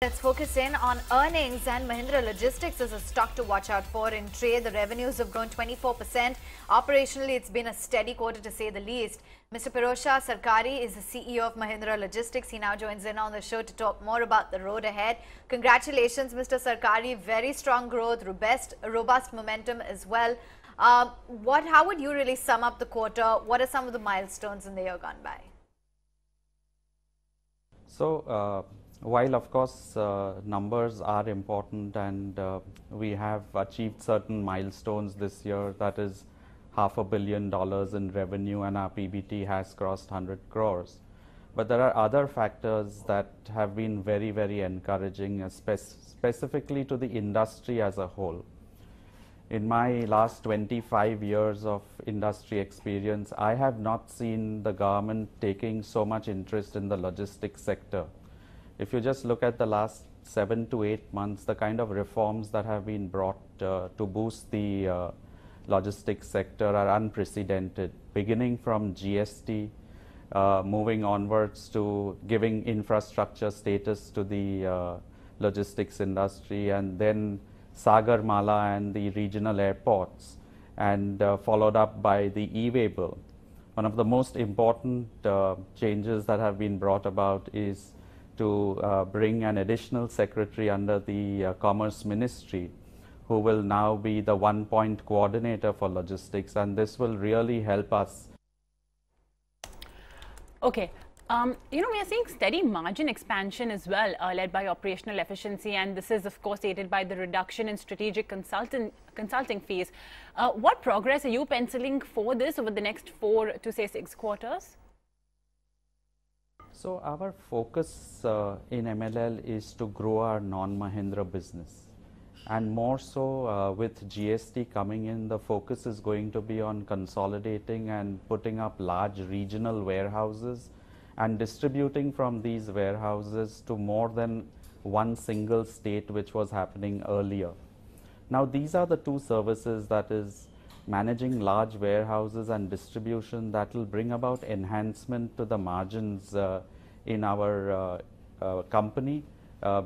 Let's focus in on earnings, and Mahindra Logistics is a stock to watch out for in trade. The revenues have grown 24%. Operationally, it's been a steady quarter to say the least. Mr. Pirojshaw, Sarkari is the CEO of Mahindra Logistics. He now joins in on the show to talk more about the road ahead. Congratulations, Mr. Sarkari. Very strong growth, robust momentum as well. How would you really sum up the quarter? What are some of the milestones in the year gone by? While of course numbers are important and we have achieved certain milestones this year, that is $500 million in revenue, and our PBT has crossed 100 crores. But there are other factors that have been very, very encouraging, specifically to the industry as a whole. In my last 25 years of industry experience, I have not seen the government taking so much interest in the logistics sector. If you just look at the last 7 to 8 months, the kind of reforms that have been brought to boost the logistics sector are unprecedented, beginning from GST, moving onwards to giving infrastructure status to the logistics industry, and then Sagarmala and the regional airports, and followed up by the e-way bill. One of the most important changes that have been brought about is to bring an additional secretary under the Commerce Ministry, who will now be the one-point coordinator for logistics, and this will really help us. Okay. We are seeing steady margin expansion as well, led by operational efficiency, and this is of course aided by the reduction in strategic consulting fees. What progress are you penciling for this over the next 4 to say 6 quarters? So our focus in MLL is to grow our non-Mahindra business, and more so with GST coming in, the focus is going to be on consolidating and putting up large regional warehouses and distributing from these warehouses to more than one single state, which was happening earlier. Now these are the two services, that is managing large warehouses and distribution, that will bring about enhancement to the margins in our company.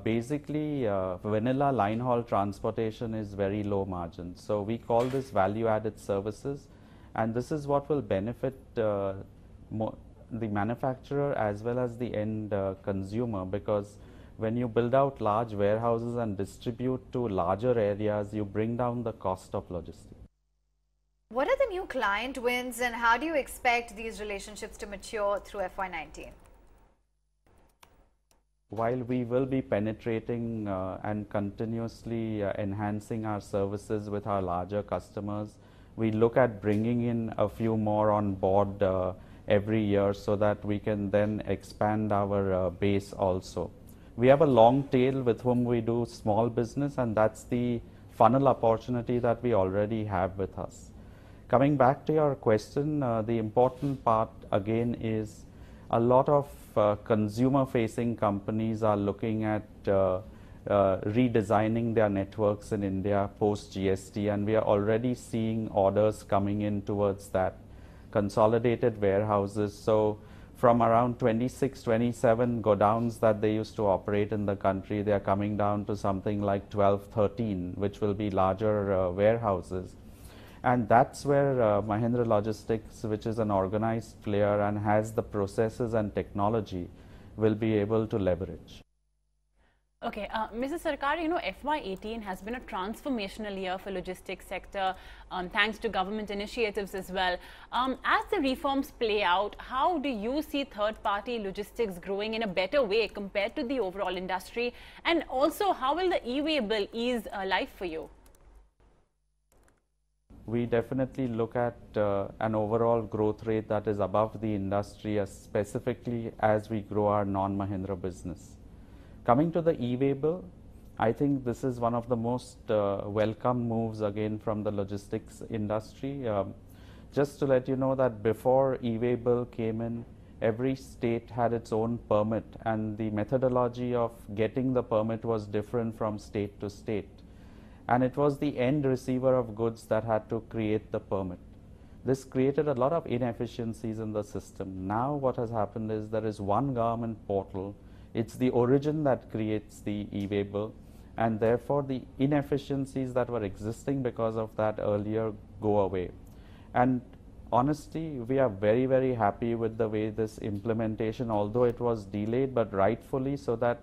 Basically, vanilla line haul transportation is very low margin. So we call this value added services, and this is what will benefit the manufacturer as well as the end consumer, because when you build out large warehouses and distribute to larger areas, you bring down the cost of logistics. What are the new client wins, and how do you expect these relationships to mature through FY19? While we will be penetrating and continuously enhancing our services with our larger customers, we look at bringing in a few more on board every year, so that we can then expand our base also. We have a long tail with whom we do small business, and that's the funnel opportunity that we already have with us. Coming back to your question, the important part again is a lot of consumer-facing companies are looking at redesigning their networks in India post-GST, and we are already seeing orders coming in towards that. Consolidated warehouses, so from around 26, 27 godowns that they used to operate in the country, they are coming down to something like 12, 13, which will be larger warehouses. And that's where Mahindra Logistics, which is an organized player and has the processes and technology, will be able to leverage. Okay, Mrs. Sarkari, FY18 has been a transformational year for logistics sector, thanks to government initiatives as well. As the reforms play out, how do you see third-party logistics growing in a better way compared to the overall industry? And also, how will the e-way bill ease life for you? We definitely look at an overall growth rate that is above the industry, specifically as we grow our non-Mahindra business. Coming to the e-way bill, I think this is one of the most welcome moves again from the logistics industry. Just to let you know that before e-way bill came in, every state had its own permit, and the methodology of getting the permit was different from state to state. And it was the end receiver of goods that had to create the permit. This created a lot of inefficiencies in the system. Now what has happened is there is one government portal It's the origin that creates the e-way bill, and therefore the inefficiencies that were existing because of that earlier go away. And honestly, we are very, very happy with the way this implementation, although it was delayed, but rightfully, so that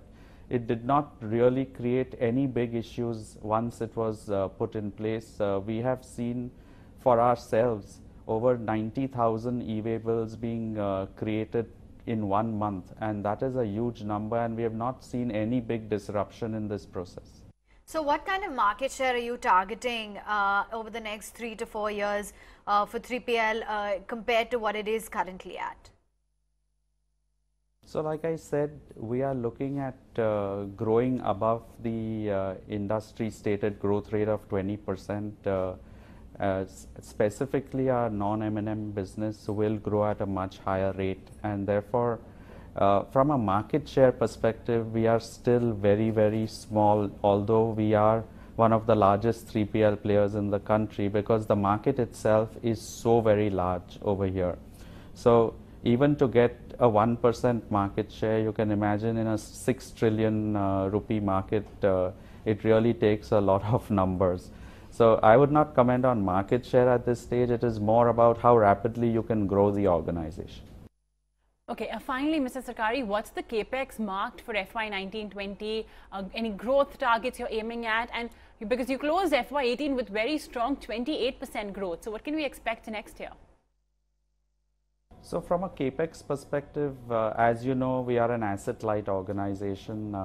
it did not really create any big issues once it was put in place. We have seen for ourselves over 90,000 e-way bills being created in 1 month, and that is a huge number, and we have not seen any big disruption in this process. So what kind of market share are you targeting over the next 3 to 4 years for 3PL compared to what it is currently at? So like I said, we are looking at growing above the industry stated growth rate of 20%. Specifically, our non-M&M business will grow at a much higher rate, and therefore from a market share perspective, we are still very, very small, although we are one of the largest 3PL players in the country, because the market itself is so very large over here. So even to get a 1% market share, you can imagine in a 6 trillion rupee market, it really takes a lot of numbers. So I would not comment on market share at this stage. It is more about how rapidly you can grow the organization. Okay, finally, Mr. Sarkari, what's the capex marked for FY 19-20? Any growth targets you're aiming at? And because you closed FY 18 with very strong 28% growth, so what can we expect next year? So from a capex perspective, as you know, we are an asset-light organization.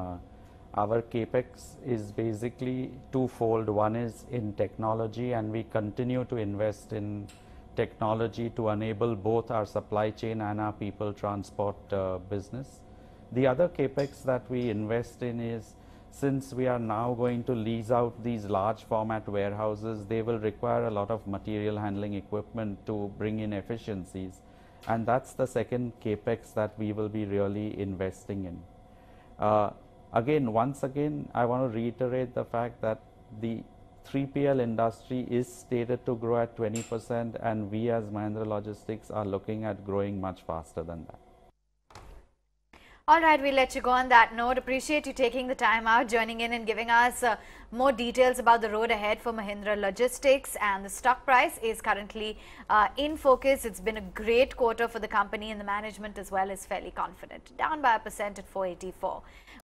Our capex is basically twofold. One is in technology, and we continue to invest in technology to enable both our supply chain and our people transport business. The other capex that we invest in is, since we are now going to lease out these large format warehouses, they will require a lot of material handling equipment to bring in efficiencies. And that's the second capex that we will be really investing in. Once again, I want to reiterate the fact that the 3PL industry is stated to grow at 20%, and we as Mahindra Logistics are looking at growing much faster than that. All right, we'll let you go on that note. Appreciate you taking the time out, joining in and giving us more details about the road ahead for Mahindra Logistics. And the stock price is currently in focus. It's been a great quarter for the company, and the management as well is fairly confident. Down by 1% at 484.